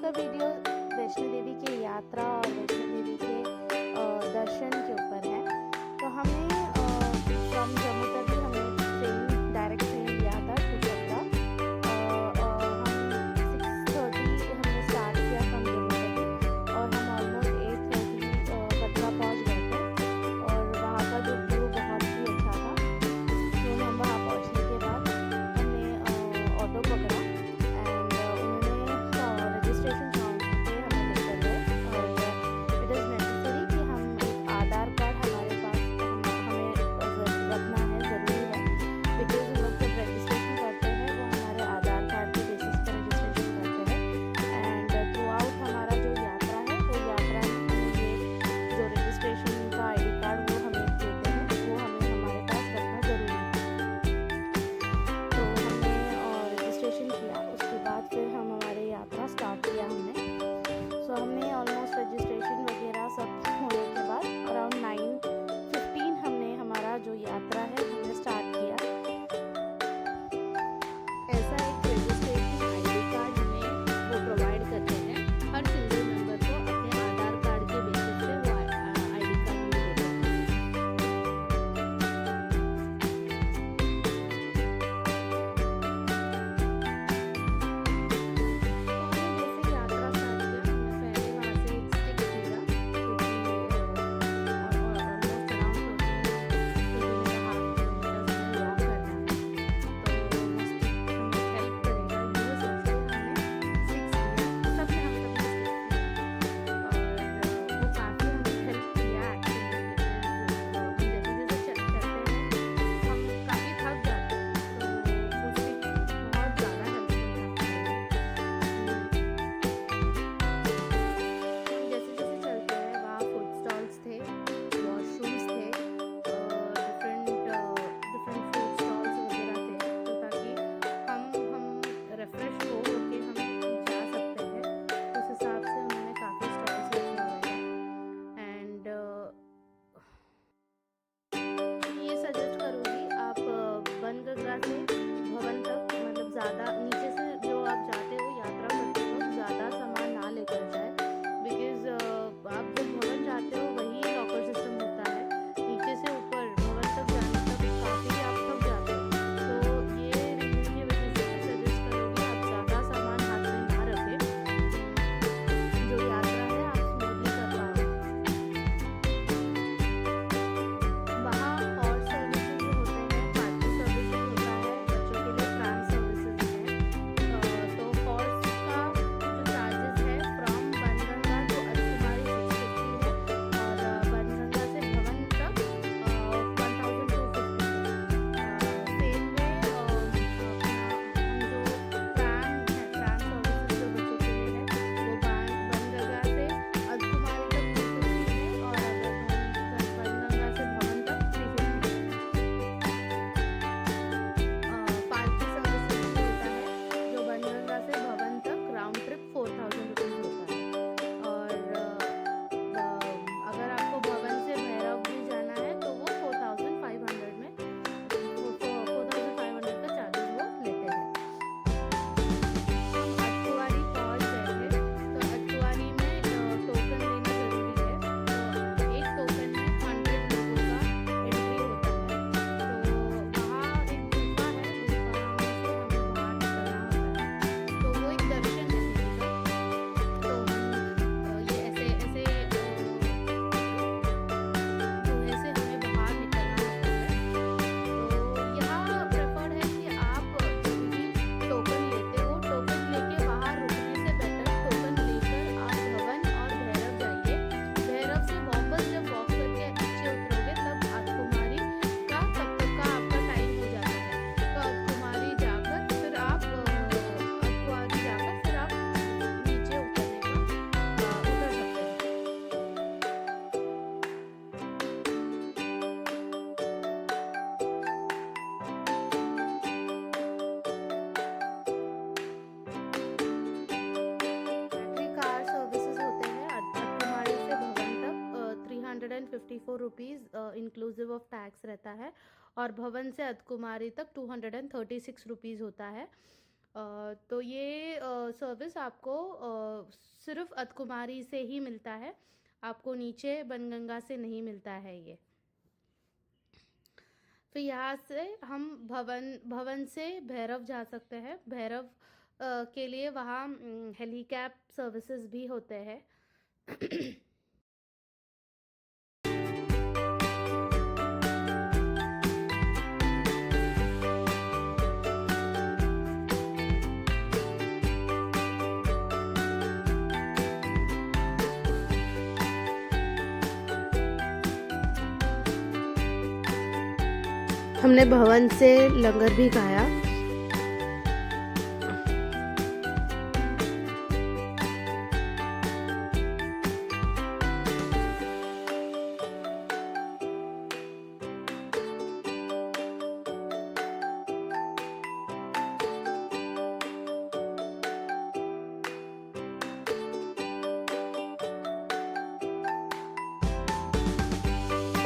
का वीडियो वैष्णो देवी की यात्रा और वैष्णो देवी के दर्शन के ऊपर है। तो हमें फ्रॉम जम्मू तक हमें ट्रेन डायरेक्ट ट्रेन लिया था टू कटरा। हम 6:30 हमने स्टार्ट किया फ्रॉम जम्मू तक और हम ऑलमोस्ट 8:30 कटरा पहुंच गए थे। और वहाँ का जो व्यू बहुत ही अच्छा था। तो हम वहाँ पहुँचने के बाद हमने ऑटो पकड़ा एंड उन्होंने रजिस्ट्रेशन काउंटर पे हमें लेकर गए। और इट इज़ नेसेसरी कि हम एक आधार कार्ड हमारे पास हमें रखना है, ज़रूरी है। बिकॉज हम लोग जब रजिस्ट्रेशन करते हैं वो हमारे आधार कार्ड के बेसिस पर रजिस्ट्रेशन करते हैं। एंड थ्रू आउट हमारा जो यात्रा है वो यात्रा में ये जो रजिस्ट्रेशन का ID कार्ड वो हमें देते हैं, वो हमें हमारे पास रखना ज़रूरी है। तो हमने रजिस्ट्रेशन किया, उसके बाद फिर हम हमारे यात्रा स्टार्ट किया हमने। सो हमने ऑलमोस्ट रजिस्ट्रेशन वगैरह सब होने के बाद अराउंड 9:15 हमने हमारा जो यात्रा है हमने स्टार्ट किया। ऐसा एक रजिस्ट्रेशन ID कार्ड हमें वो प्रोवाइड करते हैं, हर सिंगल मेंबर को अपने आधार कार्ड के बेसिस पे वो ID कार्ड हमें देते हैं। जैसे यात्रा स्टार्ट किया हमने पहले वहाँ से एक स्टिक खरीदा, क्योंकि ऑलमोस्ट अराउंड 14.5 किलोमीटर्स हमें वॉक करना है। तो वो स्टिक हमें हेल्प करेगा, ये सोच के हमने स्टिक्स लिया। सबने हम सबने स्टिक्स लिया और वो काफ़ी हमें हेल्प किया एक्चुअली। हम जैसे जैसे चलते हैं हम काफ़ी थक जाते हैं, तो वो स्टिक बहुत ज़्यादा हेल्पफुल था हमारे लिए। जैसे जैसे चलते हैं वहाँ फूड स्टॉल्स थे, वॉशरूम्स थे, डिफरेंट डिफरेंट फूड स्टॉल्स वगैरह थे, तो ताकि हम रिफ्रेश हो के हम जा सकते हैं। उस हिसाब से उन्होंने काफ़ी स्टॉल्स रखे हुए हैं। एंड ये सजेस्ट करूँगी आप बनगंगा से भवन तक, मतलब ज़्यादा नीचे से जो आप जाते हो यात्रा करते हो ज़्यादा सामान ना लेकर जाए। बिकॉज आप जब भवन जाते हो वही लॉकर सिस्टम होता है, नीचे से ऊपर भवन तक जाने तक काफ़ी आप थक जाते हो। तो ये रीज़न की वजह से मैं सजेस्ट करूँगी आप ज़्यादा सामान हाथ में ना रखें, जो यात्रा है आप स्मूथली कर पाओ। वहाँ और सर्विसेज जो होते हैं, पार्किंग सर्विसेज होता है, बच्चों के लिए ट्राम सर्विसेज है। तो हॉर्स का जो चार्जेस है फ्रॉम बनगंगा टू अरकुमारी 650 है और बनगंगा से भवन तक 1250 है। सेम वे हम जो ट्राम है, ट्राम सर्विसेज जो बच्चों के लिए है वो बनगंगा से अरकुमारी तक 250 है और अगर बनगंगा से भवन तक 350 है। पालकी सर्विसेज भी होता है जो बनगंगा से भवन तक राउंड ट्रिप 4000 रुपीज़ होता है। और अगर आपको भवन से भैरव भी जाना है तो वो 4500 में 4500 का चार्जेस वो लेते हैं। हम अटकुआरी पहुँच गए थे, तो अटकुआरी में टोकन लेना ज़रूरी है। तो एक टोकन में 100 लोगों का एंट्री होता है। तो वहाँ एक गुफा है, गुफा में से हमें बाहर निकलना होता है, तो वो एक दर्शन है देवी का। तो हम ये ऐसे ऐसे कुएं से हमें बाहर निकलना होता है। तो यहाँ प्रेफर्ड है कि आप जब भी टोकन लेते हो, टोकन लेके बाहर रुकने से बेटर टोकन लेकर आप भवन और भैरव जाइए। भैरव से वापस जब वॉक करके नीचे उतरोगे तब अरकुमारी का तब तक का आपका टाइम हो जाता है। तो अरकुमारी जाकर फिर आप नीचे उतर सकते हैं। बैटरी कार सर्विसेज होते हैं अरकुमारी से भवन तक 354 रुपीज़ इंक्लूसिव ऑफ टैक्स रहता है और भवन से अरकुमारी तक 236 रुपीज़ होता है। तो ये सर्विस आपको सिर्फ अर्धकुमारी से ही मिलता है, आपको नीचे बनगंगा से नहीं मिलता है ये। फिर यहाँ से हम भवन से भैरव जा सकते हैं। भैरव के लिए वहाँ हेलीकैब सर्विसेज भी होते हैं। हमने भवन से लंगर भी खाया।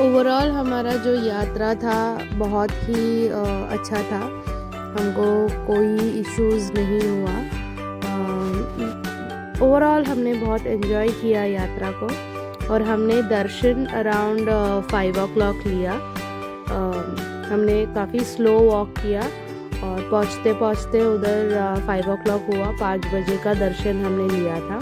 ओवरऑल हमारा जो यात्रा था बहुत ही अच्छा था, हमको कोई इश्यूज़ नहीं हुआ। ओवरऑल हमने बहुत एंजॉय किया यात्रा को, और हमने दर्शन अराउंड 5 o'clock लिया। हमने काफ़ी स्लो वॉक किया और पहुँचते पहुँचते उधर 5 o'clock हुआ। 5 बजे का दर्शन हमने लिया था।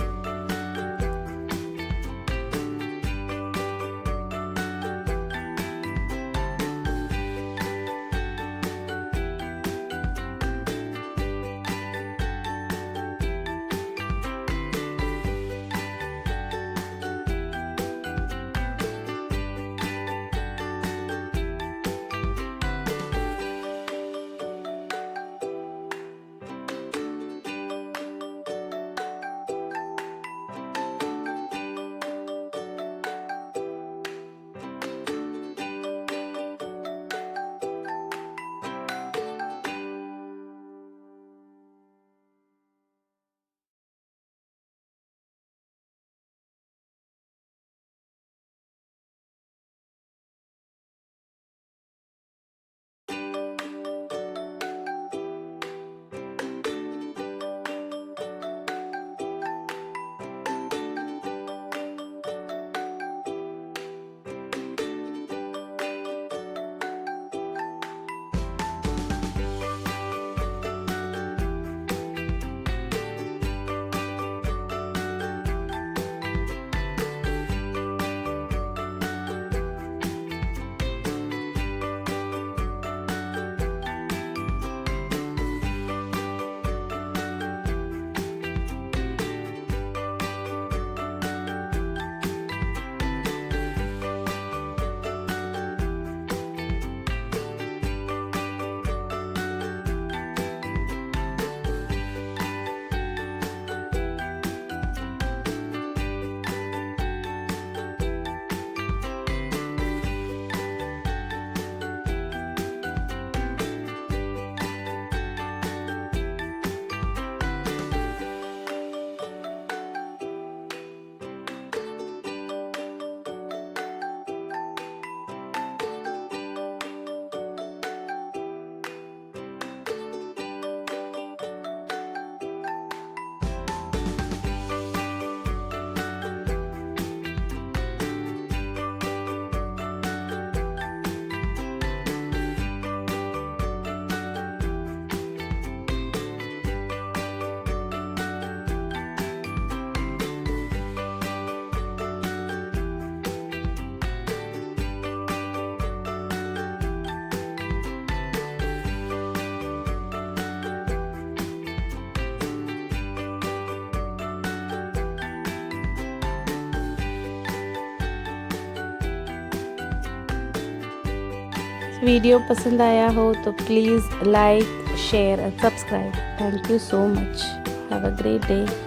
वीडियो पसंद आया हो तो please like, share and subscribe. Thank you so much. Have a great day.